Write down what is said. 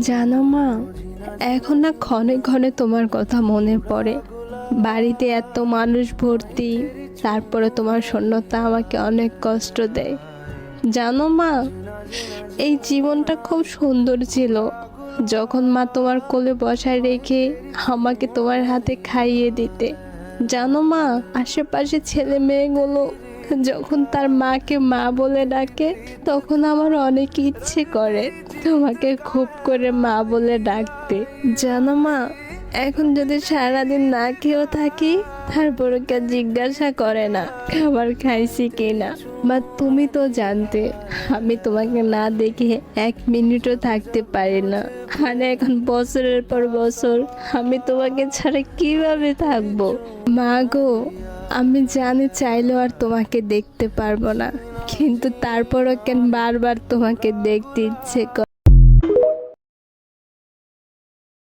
জানো মা, এখন না ক্ষণে ক্ষণে তোমার কথা মনে পড়ে। বাড়িতে এত মানুষ ভর্তি, তারপরে তোমার শূন্যতা আমাকে অনেক কষ্ট দেয়। জানো মা, এই জীবনটা খুব সুন্দর ছিল, যখন মা তোমার কোলে বসায় রেখে আমাকে তোমার হাতে খাইয়ে দিতে। জানো মা, আশেপাশে ছেলে মেয়েগুলো যখন তার মাকে মা বলে ডাকে, তখন আমার অনেক ইচ্ছে করে তোমাকে খুব করে মা বলে ডাকতে। জানো মা, এখন যদি সারাদিন না খেয়েও থাকি, তারপরে কেউ জিজ্ঞাসা করে না খাবার খাইছি কিনা। মা, তুমি তো জানতে আমি তোমাকে না দেখে এক মিনিটও থাকতে পারি না। আর এখন বছরের পর বছর আমি তোমাকে ছাড়া কিভাবে থাকবো। মা গো, আমি জানি চাইলেও আর তোমাকে দেখতে পারবো না, কিন্তু তারপরও কেন বারবার তোমাকে দেখতে ইচ্ছে করে।